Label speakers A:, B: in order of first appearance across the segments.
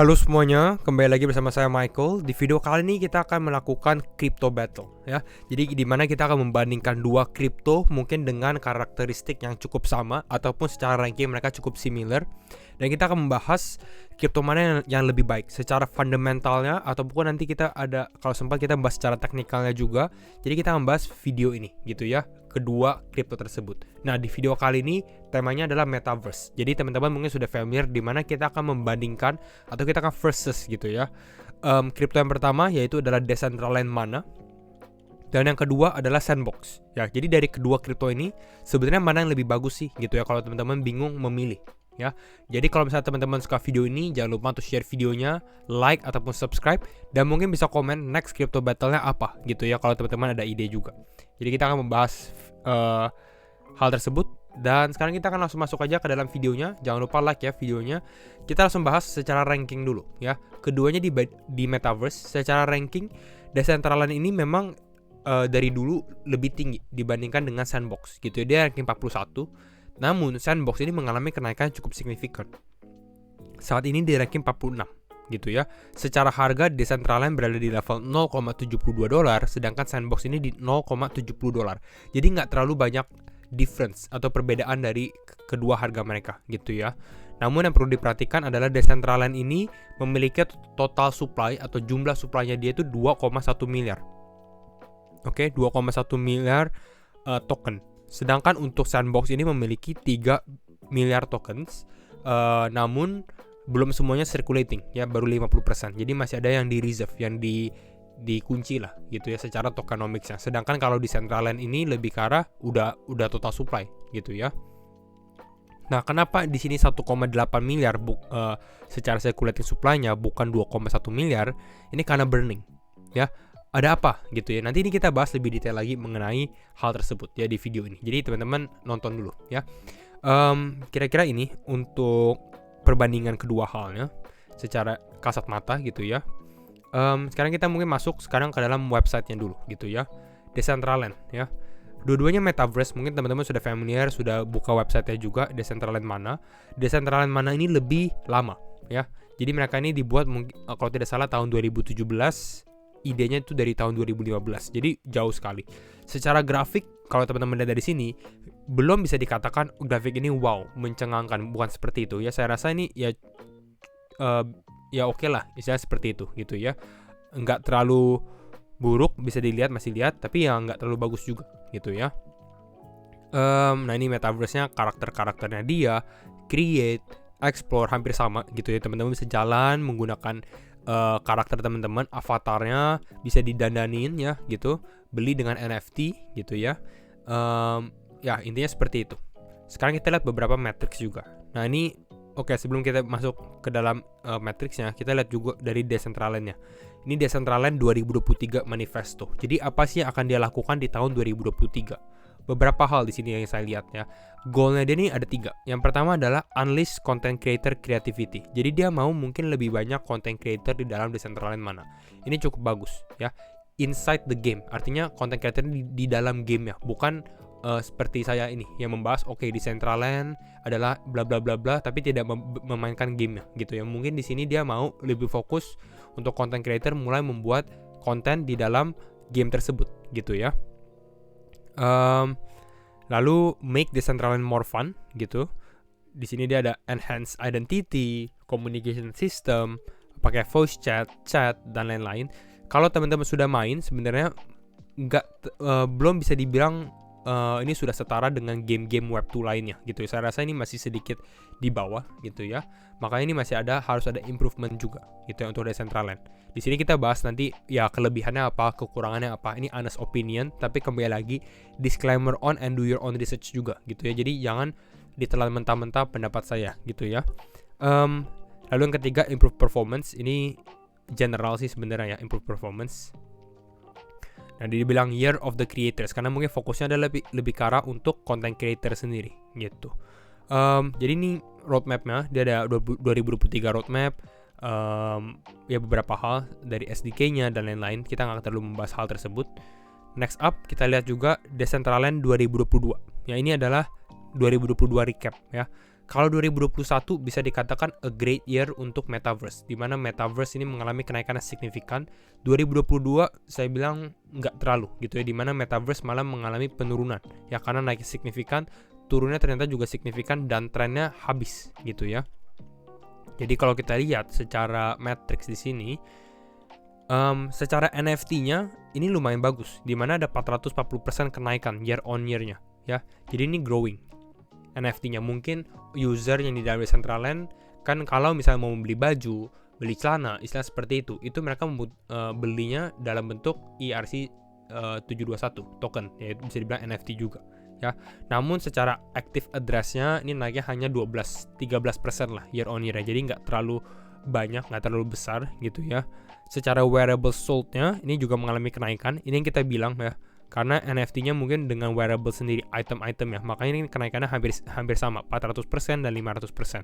A: Halo semuanya, kembali lagi bersama saya Michael. Di video kali ini kita akan melakukan crypto battle ya. Jadi di mana kita akan membandingkan dua kripto mungkin dengan karakteristik yang cukup sama ataupun secara ranking mereka cukup similar. Dan kita akan membahas kripto mana yang lebih baik secara fundamentalnya ataupun nanti kita ada kalau sempat kita membahas secara teknikalnya juga. Jadi kita akan membahas video ini gitu ya, kedua kripto tersebut. Nah, di video kali ini temanya adalah metaverse. Jadi teman-teman mungkin sudah familiar di mana kita akan membandingkan atau kita akan versus gitu ya. Kripto yang pertama yaitu adalah Decentraland Mana. Dan yang kedua adalah Sandbox. Ya, jadi dari kedua kripto ini sebenarnya mana yang lebih bagus sih gitu ya kalau teman-teman bingung memilih ya. Jadi kalau misalnya teman-teman suka video ini, jangan lupa untuk share videonya, like ataupun subscribe, dan mungkin bisa komen next crypto battle-nya apa gitu ya kalau teman-teman ada ide juga. Jadi kita akan membahas hal tersebut. Dan sekarang kita akan langsung masuk aja ke dalam videonya. Jangan lupa like ya videonya. Kita langsung bahas secara ranking dulu ya. Keduanya di metaverse. Secara ranking, Decentraland ini memang dari dulu lebih tinggi dibandingkan dengan Sandbox gitu ya. Dia ranking 41. Namun Sandbox ini mengalami kenaikan cukup signifikan. Saat ini di ranking 46 gitu ya. Secara harga Decentraland berada di level $0.72, sedangkan Sandbox ini di $0.70. Jadi nggak terlalu banyak difference atau perbedaan dari kedua harga mereka gitu ya. Namun yang perlu diperhatikan adalah Decentraland ini memiliki total supply atau jumlah supply-nya dia itu 2,1 miliar. Oke, 2,1 miliar token. Sedangkan untuk Sandbox ini memiliki 3 miliar tokens. Namun belum semuanya circulating ya, baru 50%. Jadi masih ada yang di reserve, yang dikunci lah gitu ya secara tokenomicsnya. Sedangkan kalau di Decentraland ini lebih ke arah udah total supply gitu ya. Nah, kenapa di sini 1,8 miliar secara circulating supply-nya bukan 2,1 miliar? Ini karena burning ya. Ada apa gitu ya. Nanti ini kita bahas lebih detail lagi mengenai hal tersebut ya di video ini. Jadi teman-teman nonton dulu ya. Kira-kira ini untuk perbandingan kedua halnya secara kasat mata gitu ya. Sekarang kita mungkin masuk sekarang ke dalam website-nya dulu gitu ya. Decentraland ya. Dua-duanya metaverse, mungkin teman-teman sudah familiar, sudah buka website-nya juga. Decentraland Mana. Decentraland Mana ini lebih lama ya. Jadi mereka ini dibuat mungkin kalau tidak salah tahun 2017. Idenya itu dari tahun 2015. Jadi jauh sekali. Secara grafik kalau teman-teman lihat dari sini belum bisa dikatakan grafik ini wow, mencengangkan, bukan seperti itu ya. Saya rasa ini ya oke lah, istilahnya seperti itu gitu ya. Enggak terlalu buruk, bisa dilihat, masih lihat, tapi ya enggak terlalu bagus juga gitu ya. Nah ini metaverse-nya, karakternya dia, create, explore hampir sama gitu ya. Teman-teman bisa jalan menggunakan karakter teman-teman, avatarnya bisa didandanin ya gitu, beli dengan NFT gitu ya. Ya intinya seperti itu. Sekarang kita lihat beberapa matrix juga. Nah ini oke, sebelum kita masuk ke dalam matrixnya, kita lihat juga dari Decentraland-nya. Ini Decentraland 2023 manifesto. Jadi apa sih yang akan dia lakukan di tahun 2023? Beberapa hal di sini yang saya lihat ya. Goalnya dia ini ada 3. Yang pertama adalah unleash content creator creativity. Jadi dia mau mungkin lebih banyak content creator di dalam Decentraland Mana. Ini cukup bagus ya. Inside the game, artinya content creator di dalam game ya, bukan seperti saya ini yang membahas Decentraland adalah bla bla bla bla tapi tidak memainkan gamenya gitu ya. Mungkin di sini dia mau lebih fokus untuk content creator mulai membuat konten di dalam game tersebut gitu ya. Lalu make Decentraland more fun gitu. Di sini dia ada enhanced identity, communication system, pakai voice chat dan lain-lain. Kalau teman-teman sudah main sebenarnya belum bisa dibilang ini sudah setara dengan game-game web 2 lainnya gitu. Saya rasa ini masih sedikit di bawah gitu ya. Makanya ini harus ada improvement juga gitu ya untuk Decentraland. Di sini kita bahas nanti ya kelebihannya apa, kekurangannya apa. Ini honest opinion, tapi kembali lagi disclaimer on and do your own research juga gitu ya. Jadi jangan ditelan mentah-mentah pendapat saya gitu ya. Lalu yang ketiga improve performance. Ini general sih sebenarnya ya, improve performance. Nah, dibilang Year of the Creators karena mungkin fokusnya adalah lebih ke arah untuk content creator sendiri gitu. Jadi ini roadmap-nya, dia ada 2023 roadmap, ya beberapa hal dari SDK-nya dan lain-lain. Kita nggak terlalu membahas hal tersebut. Next up kita lihat juga Decentraland 2022. Ya ini adalah 2022 recap ya. Kalau 2021 bisa dikatakan a great year untuk metaverse, di mana metaverse ini mengalami kenaikan yang signifikan. 2022 saya bilang nggak terlalu gitu ya, di mana metaverse malah mengalami penurunan ya, karena naik signifikan, turunnya ternyata juga signifikan dan trennya habis gitu ya. Jadi kalau kita lihat secara matrix di sini, secara NFT-nya ini lumayan bagus, di mana ada 440% kenaikan year on year-nya ya. Jadi ini growing. NFT-nya mungkin user yang di dalam Decentraland kan, kalau misalnya mau beli baju, beli celana, istilah seperti itu mereka belinya dalam bentuk ERC-721 token, yaitu bisa dibilang NFT juga ya. Namun secara active address-nya ini naiknya hanya 13% lah year on year ya. Jadi nggak terlalu banyak, nggak terlalu besar gitu ya. Secara wearable sold-nya ini juga mengalami kenaikan. Ini yang kita bilang ya, karena NFT-nya mungkin dengan wearable sendiri, item-item ya, makanya ini kenaikannya hampir sama, 400% dan 500%.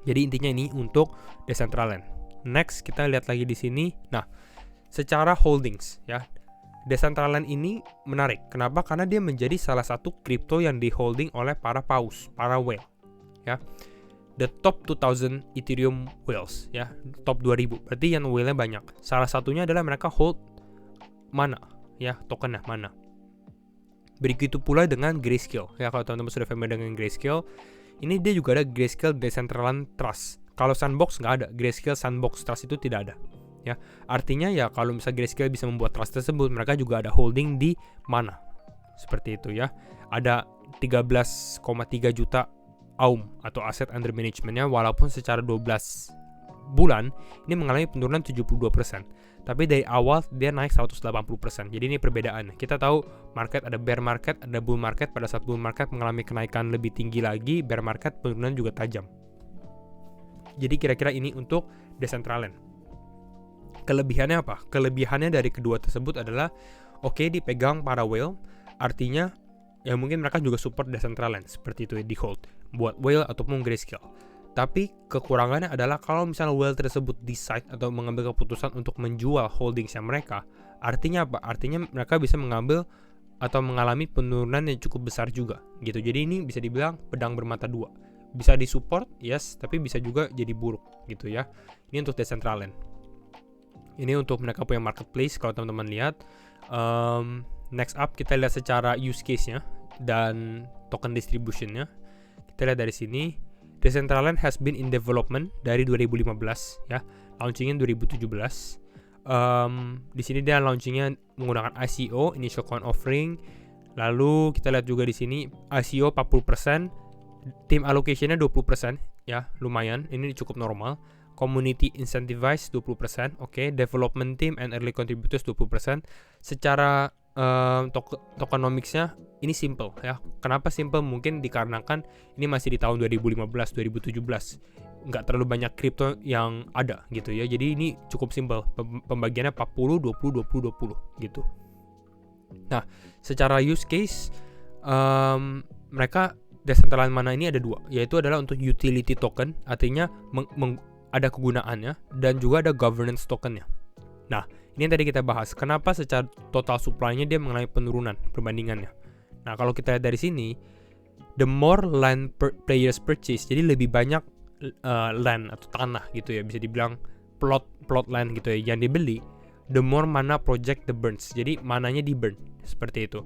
A: Jadi intinya ini untuk Decentraland. Next kita lihat lagi di sini. Nah, secara holdings ya, Decentraland ini menarik. Kenapa? Karena dia menjadi salah satu kripto yang di holding oleh para paus, para whale ya. The top 2000 Ethereum whales ya, top 2000. Berarti yang whale-nya banyak. Salah satunya adalah mereka hold Mana ya, tokennya Mana. Begitu pula dengan Grayscale ya. Kalau teman-teman sudah familiar dengan Grayscale, ini dia juga ada Grayscale Decentraland Trust. Kalau Sandbox nggak ada, Grayscale Sandbox Trust itu tidak ada ya. Artinya ya, kalau misalnya Grayscale bisa membuat trust tersebut, mereka juga ada holding di Mana, seperti itu ya. Ada 13,3 juta AUM atau Asset Under Management-nya, walaupun secara 12 bulan ini mengalami penurunan 72%. Tapi dari awal dia naik 180%. Jadi ini perbedaannya. Kita tahu market ada bear market, ada bull market. Pada saat bull market mengalami kenaikan lebih tinggi lagi, bear market penurunan juga tajam. Jadi kira-kira ini untuk Decentraland. Kelebihannya apa? Kelebihannya dari kedua tersebut adalah oke, dipegang para whale, artinya ya mungkin mereka juga support Decentraland seperti itu ya, di hold buat whale ataupun Grayscale. Tapi kekurangannya adalah kalau misalnya whale tersebut decide atau mengambil keputusan untuk menjual holdingsnya mereka, artinya apa? Artinya mereka bisa mengambil atau mengalami penurunan yang cukup besar juga gitu. Jadi ini bisa dibilang pedang bermata dua. Bisa disupport, yes, tapi bisa juga jadi buruk gitu ya. Ini untuk Decentraland. Ini untuk mereka punya marketplace kalau teman-teman lihat. Next up kita lihat secara use case-nya dan token distribution-nya. Kita lihat dari sini. Decentraland has been in development dari 2015 ya, launchingnya 2017. Di sini dia launchingnya menggunakan ICO, initial coin offering. Lalu kita lihat juga di sini ICO 40%, team allocation-nya 20% ya, lumayan. Ini cukup normal. Community incentivized 20%, oke. Development team and early contributors 20%. Secara tokenomics-nya ini simple ya. Kenapa simple? Mungkin dikarenakan ini masih di tahun 2015, 2017. Nggak terlalu banyak kripto yang ada gitu ya. Jadi ini cukup simple. Pembagiannya 40, 20, 20, 20 gitu. Nah, secara use case, mereka Decentraland Mana ini ada dua. Yaitu adalah untuk utility token, artinya ada kegunaannya, dan juga ada governance tokennya. Nah, ini yang tadi kita bahas. Kenapa secara total supply-nya dia mengalami penurunan perbandingannya. Nah, kalau kita lihat dari sini, the more land players purchase, jadi lebih banyak land atau tanah gitu ya, bisa dibilang plot land gitu ya yang dibeli, the more mana project the burns. Jadi mananya di burn seperti itu.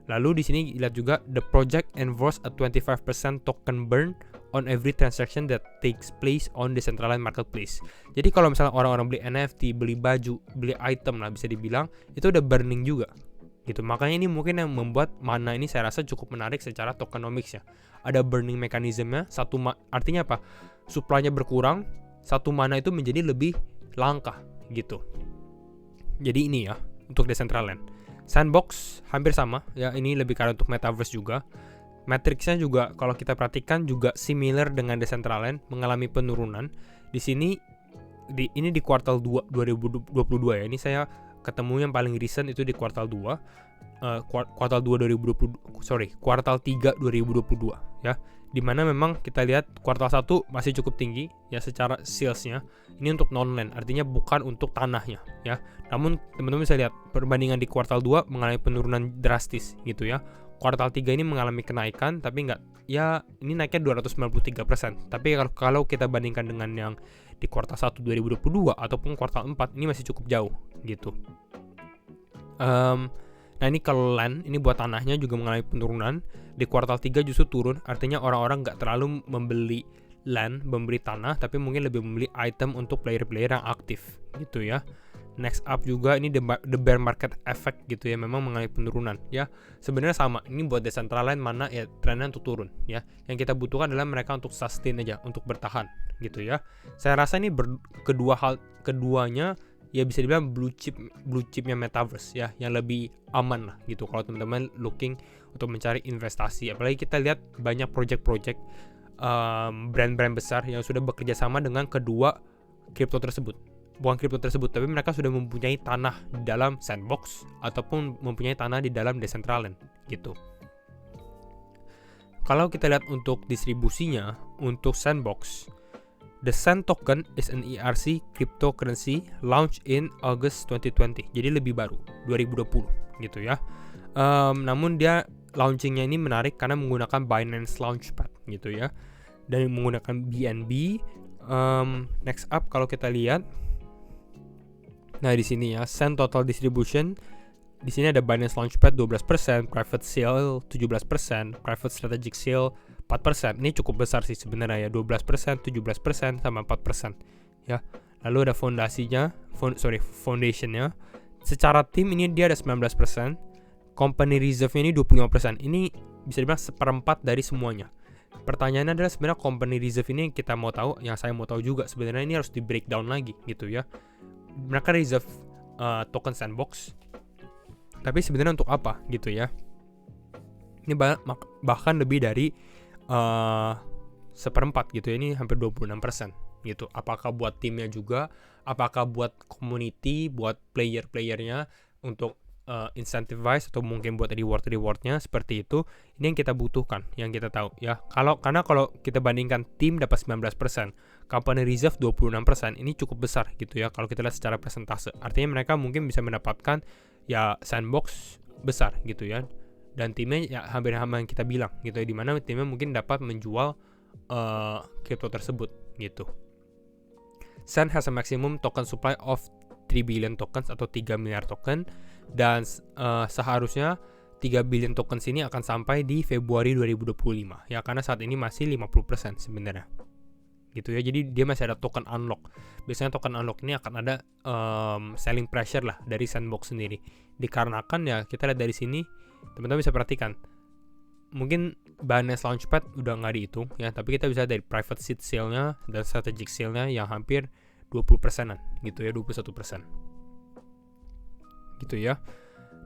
A: Lalu di sini lihat juga the project enforce a 25% token burn on every transaction that takes place on Decentraland Marketplace. Jadi kalau misalnya orang-orang beli NFT, beli baju, beli item lah bisa dibilang, itu udah burning juga gitu. Makanya ini mungkin yang membuat Mana ini saya rasa cukup menarik secara tokenomics ya. Ada burning mekanismenya, artinya apa? Supply-nya berkurang, satu Mana itu menjadi lebih langka gitu. Jadi ini ya untuk Decentraland. Sandbox hampir sama ya, ini lebih karena untuk metaverse juga. Matrixnya juga kalau kita perhatikan juga similar dengan Decentraland, mengalami penurunan. Di sini ini di kuartal 2 2022 ya. Ini saya ketemu yang paling recent itu di kuartal 2 kuartal 3 2022 ya. Dimana memang kita lihat kuartal 1 masih cukup tinggi ya secara salesnya. Ini untuk non-land, artinya bukan untuk tanahnya ya. Namun teman-teman bisa lihat perbandingan di kuartal 2 mengalami penurunan drastis gitu ya. kuartal 3 ini mengalami kenaikan, tapi ya ini naiknya 293%. Tapi kalau kita bandingkan dengan yang di kuartal 1 2022 ataupun kuartal 4, ini masih cukup jauh gitu. Nah ini kalau land, ini buat tanahnya juga mengalami penurunan. Di kuartal 3 justru turun, artinya orang-orang nggak terlalu membeli land, membeli tanah, tapi mungkin lebih membeli item untuk player-player yang aktif gitu ya. Next up juga ini the bear market effect gitu ya, memang mengalami penurunan ya. Sebenarnya sama, ini buat Decentraland mana ya trennya untuk turun ya. Yang kita butuhkan adalah mereka untuk sustain aja, untuk bertahan gitu ya. Saya rasa ini keduanya ya bisa dibilang blue chipnya metaverse ya, yang lebih aman lah gitu kalau teman-teman looking untuk mencari investasi. Apalagi kita lihat banyak project-project brand-brand besar yang sudah bekerja sama dengan kedua kripto tersebut, tapi mereka sudah mempunyai tanah di dalam Sandbox ataupun mempunyai tanah di dalam Decentraland gitu. Kalau kita lihat untuk distribusinya, untuk Sandbox, the Sand token is an ERC cryptocurrency launched in August 2020. Jadi lebih baru, 2020 gitu ya. Namun dia launchingnya ini menarik karena menggunakan Binance Launchpad gitu ya, dan menggunakan BNB. Next up kalau kita lihat, nah di sini ya, Sand total distribution. Di sini ada Binance Launchpad 12%, private sale 17%, private strategic sale 4%. Ini cukup besar sih sebenarnya ya, 12%, 17% sama 4% ya. Lalu ada foundationnya. Secara tim ini dia ada 19%, company reserve-nya ini 25%. Ini bisa dibilang seperempat dari semuanya. Pertanyaannya adalah sebenarnya company reserve ini yang kita mau tahu, yang saya mau tahu juga sebenarnya ini harus di breakdown lagi gitu ya. Mereka reserve token Sandbox, tapi sebenarnya untuk apa gitu ya. Ini bahkan lebih dari seperempat gitu ya, ini hampir 26% gitu. Apakah buat timnya juga, apakah buat community, buat player-playernya untuk incentivize atau mungkin buat rewardnya seperti itu. Ini yang kita butuhkan, yang kita tahu ya. Karena kalau kita bandingkan tim dapat 19%, company reserve 26%, ini cukup besar gitu ya kalau kita lihat secara persentase. Artinya mereka mungkin bisa mendapatkan ya Sandbox besar gitu ya, dan timnya ya hampir sama yang kita bilang gitu ya, dimana timnya mungkin dapat menjual crypto tersebut gitu. Sand has a maximum token supply of 3 billion tokens atau 3 miliar token, dan seharusnya 3 billion tokens ini akan sampai di Februari 2025 ya, karena saat ini masih 50% sebenarnya gitu ya. Jadi dia masih ada token unlock. Biasanya token unlock ini akan ada selling pressure lah dari Sandbox sendiri, dikarenakan ya kita lihat dari sini, teman-teman bisa perhatikan, mungkin Binance Launchpad udah nggak dihitung ya, tapi kita bisa dari private seed sale-nya dan strategic sale-nya yang hampir 20%-an gitu ya, 21% gitu ya.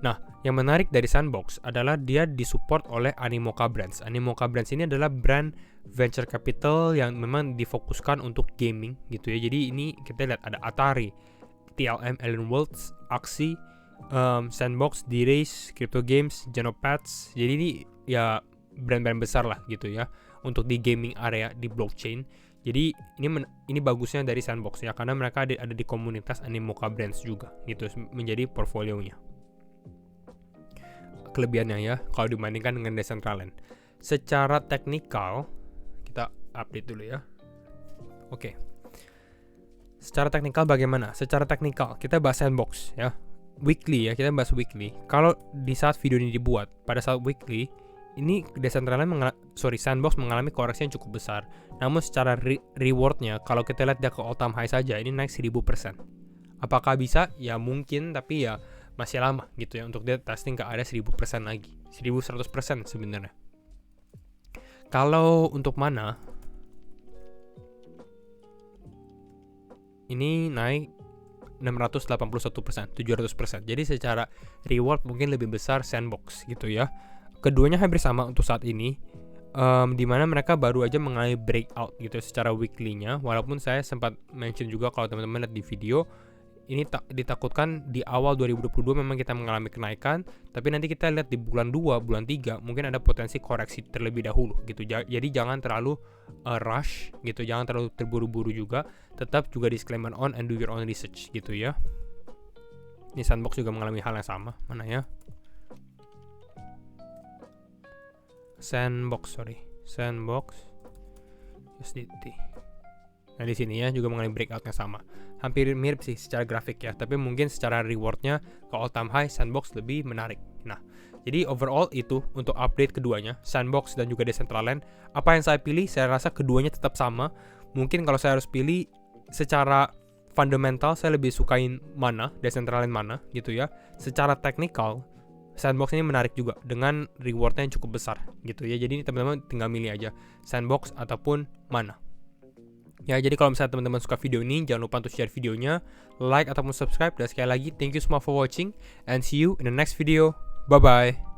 A: Nah, yang menarik dari Sandbox adalah dia disupport oleh Animoca Brands. Animoca Brands ini adalah brand venture capital yang memang difokuskan untuk gaming gitu ya. Jadi ini kita lihat ada Atari, TLM, Alien Worlds, Axie, Sandbox, D-Race, Crypto Games, Genopads. Jadi ini ya brand-brand besar lah gitu ya untuk di gaming area, di blockchain. Jadi ini bagusnya dari Sandbox ya, karena mereka ada di komunitas Animoca Brands juga gitu, menjadi portfolionya. Kelebihannya ya kalau dibandingkan dengan Decentraland. Secara teknikal kita update dulu ya. Oke. Secara teknikal bagaimana? Secara teknikal kita bahas Sandbox ya. Weekly ya, kita bahas weekly. Kalau di saat video ini dibuat pada saat weekly, ini Sandbox mengalami koreksi yang cukup besar. Namun secara rewardnya, kalau kita lihat dia ke all time high saja, ini naik 1000%. Apakah bisa? Ya mungkin, tapi ya masih lama gitu ya untuk dia testing ke area 1000% lagi, 1100% sebenarnya. Kalau untuk mana, ini naik 681%, 700%. Jadi secara reward mungkin lebih besar Sandbox gitu ya. Keduanya hampir sama untuk saat ini, dimana mereka baru aja mengalami breakout gitu secara weekly-nya. Walaupun saya sempat mention juga kalau teman-teman lihat di video, ini ditakutkan di awal 2022 memang kita mengalami kenaikan, tapi nanti kita lihat di bulan 2, bulan 3 mungkin ada potensi koreksi terlebih dahulu gitu. Jadi jangan terlalu rush gitu, jangan terlalu terburu-buru juga. Tetap juga disclaimer on and do your own research gitu ya. Ini Sandbox juga mengalami hal yang sama, mana ya? Sandbox USDT. Nah di sini ya juga mengenai breakoutnya sama, hampir mirip sih secara grafik ya, tapi mungkin secara rewardnya ke all time high Sandbox lebih menarik. Nah jadi overall itu untuk update keduanya, Sandbox dan juga Decentraland. Apa yang saya pilih, saya rasa keduanya tetap sama. Mungkin kalau saya harus pilih secara fundamental, saya lebih sukain mana, Decentraland mana gitu ya. Secara teknikal, Sandbox ini menarik juga dengan rewardnya yang cukup besar gitu ya. Jadi teman-teman tinggal milih aja Sandbox ataupun mana. Ya, jadi kalau misalnya teman-teman suka video ini, jangan lupa untuk share videonya, like ataupun subscribe. Dan sekali lagi, thank you semua for watching, and see you in the next video. Bye-bye.